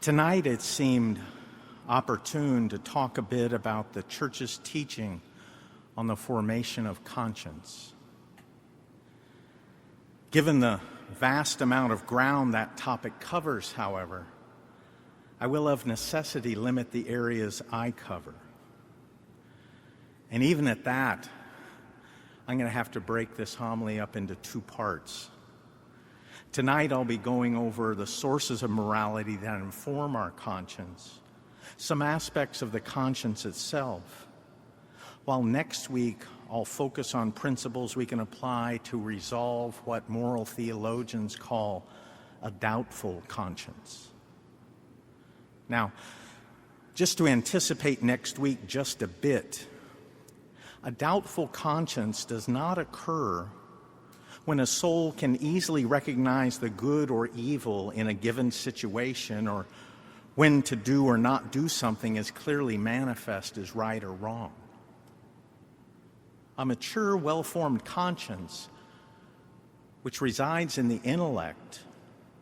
Tonight it seemed opportune to talk a bit about the church's teaching on the formation of conscience. Given the vast amount of ground that topic covers, however, I will of necessity limit the areas I cover. And even at that, I'm going to have to break this homily up into two parts. Tonight I'll be going over the sources of morality that inform our conscience, some aspects of the conscience itself, while next week I'll focus on principles we can apply to resolve what moral theologians call a doubtful conscience. Now, just to anticipate next week just a bit, a doubtful conscience does not occur when a soul can easily recognize the good or evil in a given situation, or when to do or not do something is clearly manifest as right or wrong. A mature, well-formed conscience, which resides in the intellect,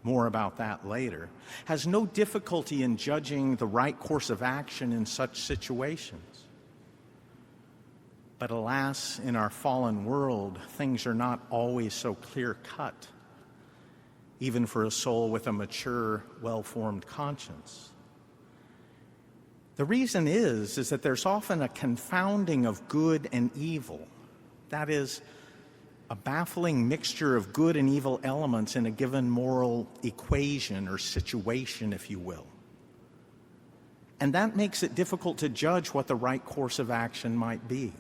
more about that later, has no difficulty in judging the right course of action in such situations. But alas, in our fallen world, things are not always so clear-cut, even for a soul with a mature, well-formed conscience. The reason is that there's often a confounding of good and evil. That is, a baffling mixture of good and evil elements in a given moral equation or situation, if you will. And that makes it difficult to judge what the right course of action might be.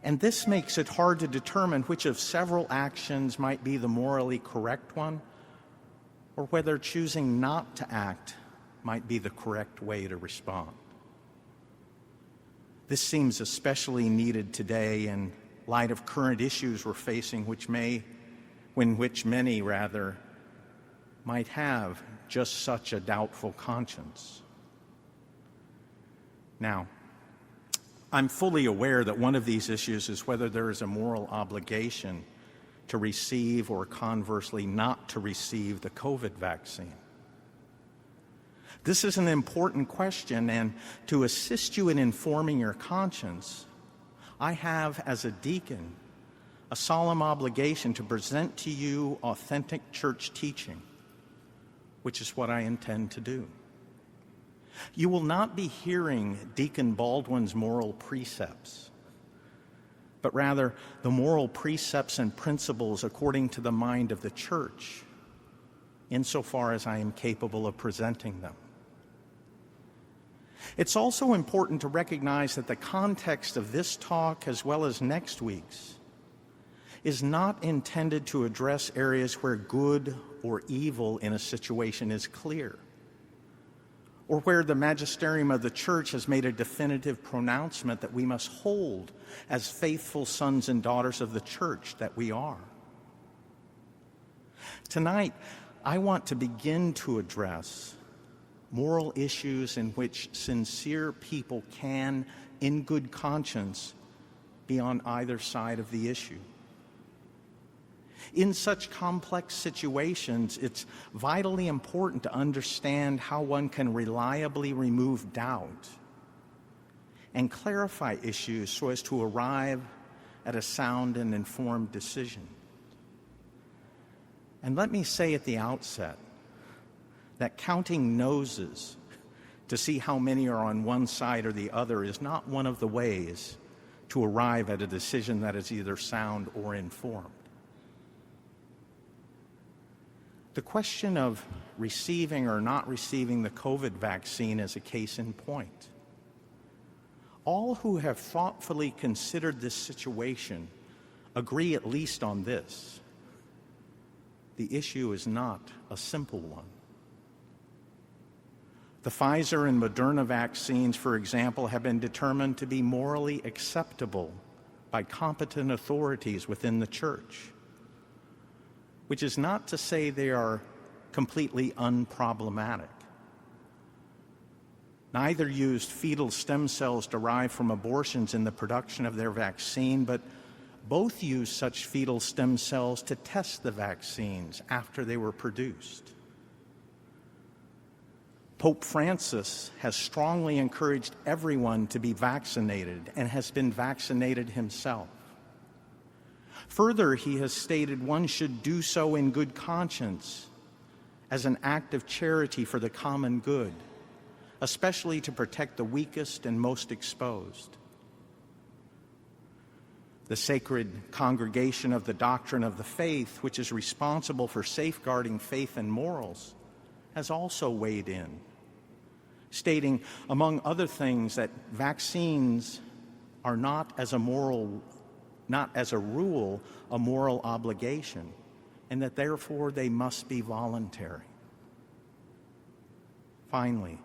And this makes it hard to determine which of several actions might be the morally correct one, or whether choosing not to act might be the correct way to respond. This seems especially needed today in light of current issues we're facing, which many might have just such a doubtful conscience. Now, I'm fully aware that one of these issues is whether there is a moral obligation to receive or conversely not to receive the COVID vaccine. This is an important question, and to assist you in informing your conscience, I have, as a deacon, a solemn obligation to present to you authentic church teaching, which is what I intend to do. You will not be hearing Deacon Baldwin's moral precepts, but rather the moral precepts and principles according to the mind of the church, insofar as I am capable of presenting them. It's also important to recognize that the context of this talk, as well as next week's, is not intended to address areas where good or evil in a situation is clear, or where the magisterium of the church has made a definitive pronouncement that we must hold as faithful sons and daughters of the church that we are. Tonight, I want to begin to address moral issues in which sincere people can, in good conscience, be on either side of the issue. In such complex situations, it's vitally important to understand how one can reliably remove doubt and clarify issues so as to arrive at a sound and informed decision. And let me say at the outset that counting noses to see how many are on one side or the other is not one of the ways to arrive at a decision that is either sound or informed. The question of receiving or not receiving the COVID vaccine is a case in point. All who have thoughtfully considered this situation agree at least on this: the issue is not a simple one. The Pfizer and Moderna vaccines, for example, have been determined to be morally acceptable by competent authorities within the church, which is not to say they are completely unproblematic. Neither used fetal stem cells derived from abortions in the production of their vaccine, but both used such fetal stem cells to test the vaccines after they were produced. Pope Francis has strongly encouraged everyone to be vaccinated and has been vaccinated himself. Further, he has stated one should do so in good conscience as an act of charity for the common good, especially to protect the weakest and most exposed. The Sacred Congregation of the Doctrine of the Faith, which is responsible for safeguarding faith and morals, has also weighed in, stating, among other things, that vaccines are not as a rule, a moral obligation, and that therefore they must be voluntary. Finally,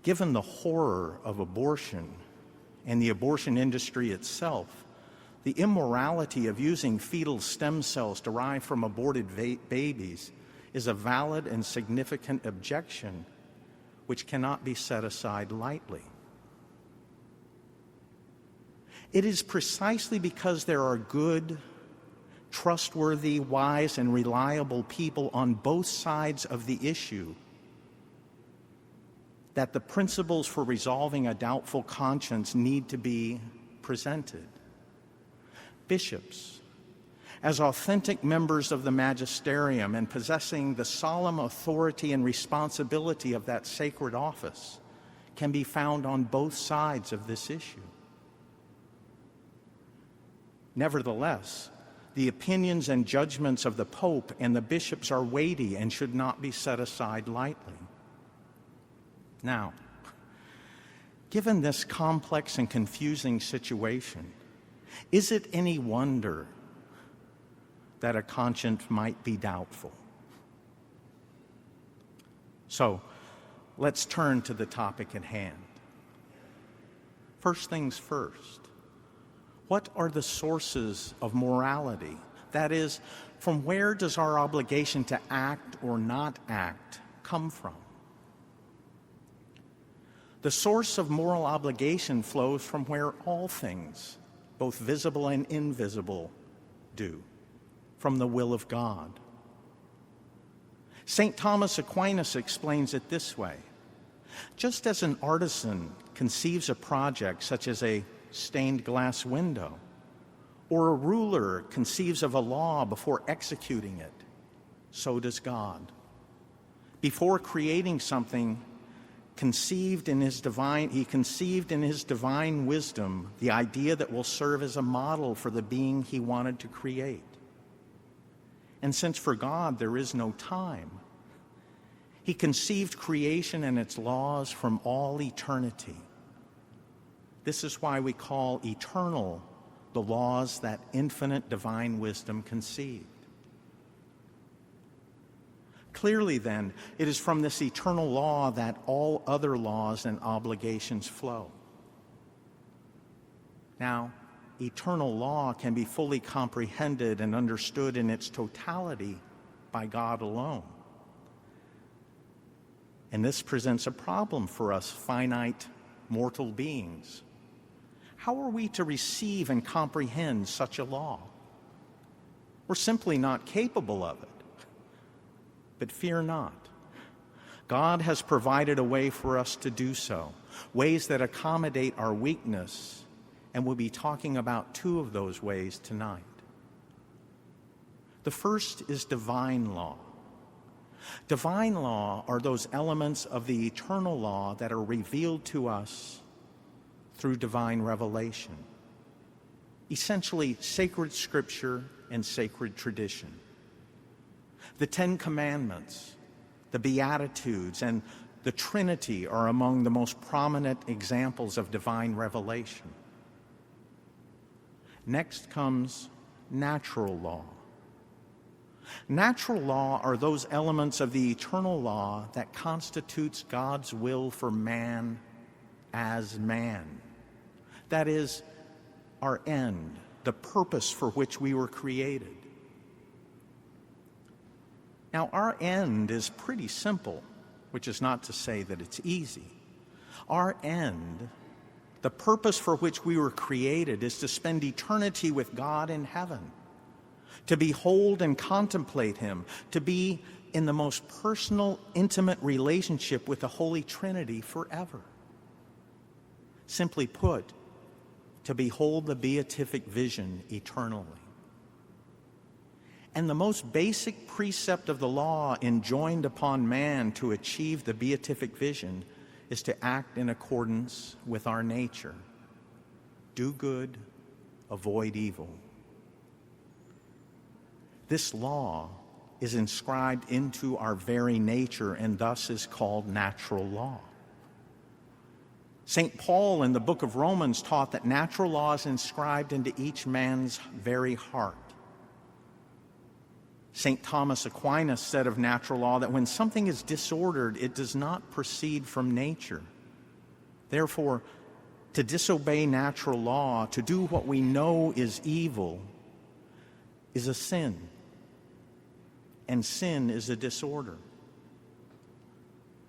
given the horror of abortion and the abortion industry itself, the immorality of using fetal stem cells derived from aborted babies is a valid and significant objection which cannot be set aside lightly. It is precisely because there are good, trustworthy, wise, and reliable people on both sides of the issue that the principles for resolving a doubtful conscience need to be presented. Bishops, as authentic members of the magisterium and possessing the solemn authority and responsibility of that sacred office, can be found on both sides of this issue. Nevertheless, the opinions and judgments of the Pope and the bishops are weighty and should not be set aside lightly. Now, given this complex and confusing situation, is it any wonder that a conscience might be doubtful? So, let's turn to the topic at hand. First things first. What are the sources of morality? That is, from where does our obligation to act or not act come from? The source of moral obligation flows from where all things, both visible and invisible, do, from the will of God. St. Thomas Aquinas explains it this way. Just as an artisan conceives a project such as a stained glass window, or a ruler conceives of a law before executing it, so does God. Before creating something, he conceived in his divine wisdom the idea that will serve as a model for the being he wanted to create. And since for God there is no time, he conceived creation and its laws from all eternity. This is why we call eternal the laws that infinite divine wisdom conceived. Clearly, then, it is from this eternal law that all other laws and obligations flow. Now, eternal law can be fully comprehended and understood in its totality by God alone. And this presents a problem for us finite mortal beings. How are we to receive and comprehend such a law? We're simply not capable of it. But fear not. God has provided a way for us to do so, ways that accommodate our weakness, and we'll be talking about two of those ways tonight. The first is divine law. Divine law are those elements of the eternal law that are revealed to us through divine revelation. Essentially, sacred scripture and sacred tradition. The Ten Commandments, the Beatitudes, and the Trinity are among the most prominent examples of divine revelation. Next comes natural law. Natural law are those elements of the eternal law that constitutes God's will for man as man. That is, our end, the purpose for which we were created. Now, our end is pretty simple, which is not to say that it's easy. Our end, the purpose for which we were created, is to spend eternity with God in heaven, to behold and contemplate him, to be in the most personal, intimate relationship with the Holy Trinity forever. Simply put, to behold the beatific vision eternally. And the most basic precept of the law enjoined upon man to achieve the beatific vision is to act in accordance with our nature. Do good, avoid evil. This law is inscribed into our very nature and thus is called natural law. St. Paul in the book of Romans taught that natural law is inscribed into each man's very heart. St. Thomas Aquinas said of natural law that when something is disordered, it does not proceed from nature. Therefore, to disobey natural law, to do what we know is evil, is a sin. And sin is a disorder.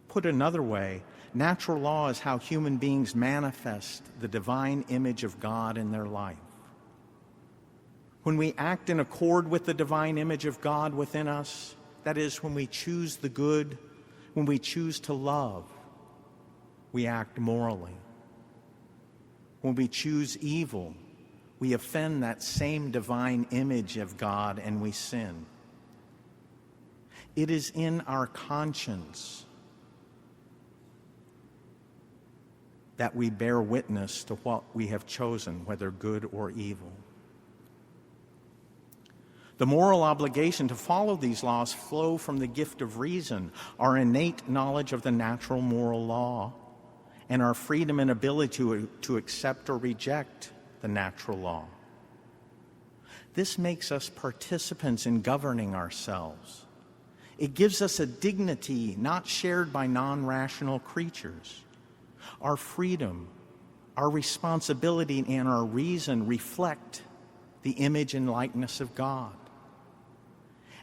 Put another way, natural law is how human beings manifest the divine image of God in their life. When we act in accord with the divine image of God within us, that is, when we choose the good, when we choose to love, we act morally. When we choose evil, we offend that same divine image of God and we sin. It is in our conscience that we bear witness to what we have chosen, whether good or evil. The moral obligation to follow these laws flow from the gift of reason, our innate knowledge of the natural moral law, and our freedom and ability to accept or reject the natural law. This makes us participants in governing ourselves. It gives us a dignity not shared by non-rational creatures. Our freedom, our responsibility, and our reason reflect the image and likeness of God.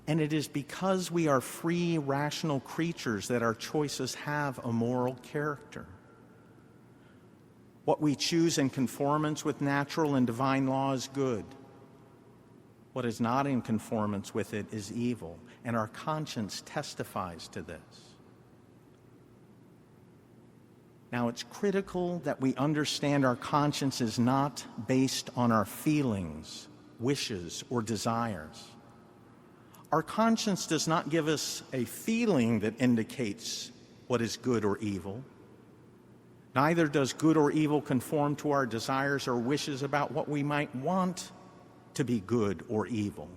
And it is because we are free, rational creatures that our choices have a moral character. What we choose in conformance with natural and divine law is good. What is not in conformance with it is evil, and our conscience testifies to this. Now, it's critical that we understand our conscience is not based on our feelings, wishes, or desires. Our conscience does not give us a feeling that indicates what is good or evil. Neither does good or evil conform to our desires or wishes about what we might want to be good or evil.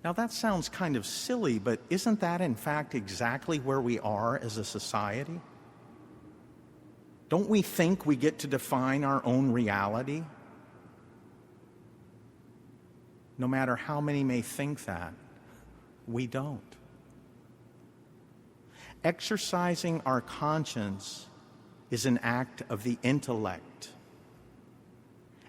Now, that sounds kind of silly, but isn't that in fact exactly where we are as a society? Don't we think we get to define our own reality? No matter how many may think that, we don't. Exercising our conscience is an act of the intellect.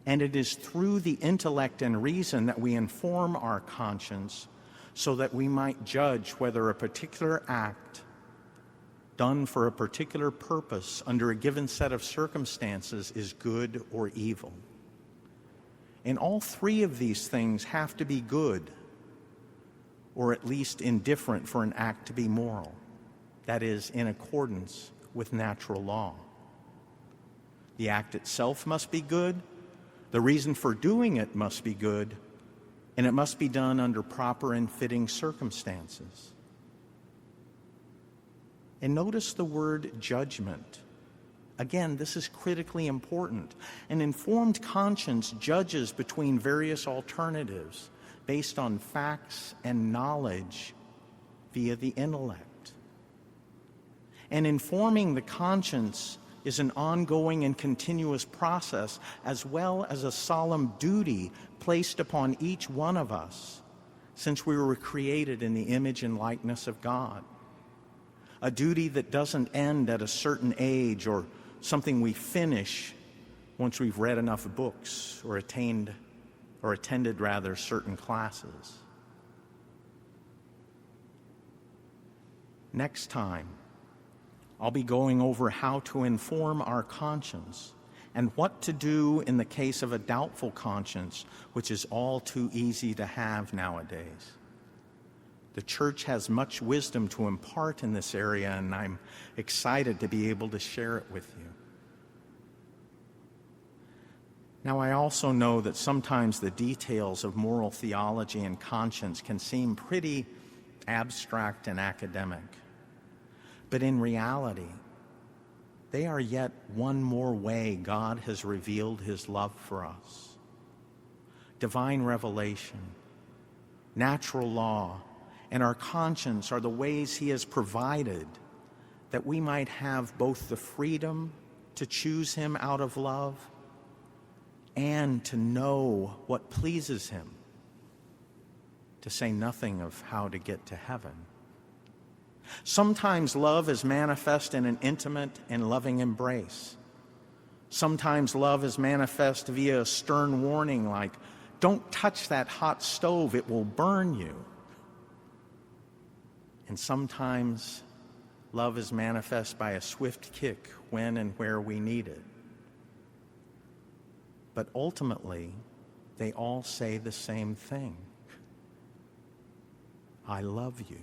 And it is through the intellect and reason that we inform our conscience so that we might judge whether a particular act done for a particular purpose under a given set of circumstances is good or evil. And all three of these things have to be good, or at least indifferent for an act to be moral. That is, in accordance with natural law. The act itself must be good, the reason for doing it must be good, and it must be done under proper and fitting circumstances. And notice the word judgment. Again, this is critically important. An informed conscience judges between various alternatives based on facts and knowledge via the intellect. And informing the conscience is an ongoing and continuous process, as well as a solemn duty placed upon each one of us, since we were created in the image and likeness of God. A duty that doesn't end at a certain age or something we finish once we've read enough books or attended certain classes. Next time, I'll be going over how to inform our conscience and what to do in the case of a doubtful conscience, which is all too easy to have nowadays. The church has much wisdom to impart in this area, and I'm excited to be able to share it with you. Now, I also know that sometimes the details of moral theology and conscience can seem pretty abstract and academic. But in reality, they are yet one more way God has revealed his love for us. Divine revelation, natural law, and our conscience are the ways he has provided that we might have both the freedom to choose him out of love and to know what pleases him, to say nothing of how to get to heaven. Sometimes love is manifest in an intimate and loving embrace. Sometimes love is manifest via a stern warning like, "Don't touch that hot stove, it will burn you." And sometimes love is manifest by a swift kick when and where we need it. But ultimately, they all say the same thing: I love you.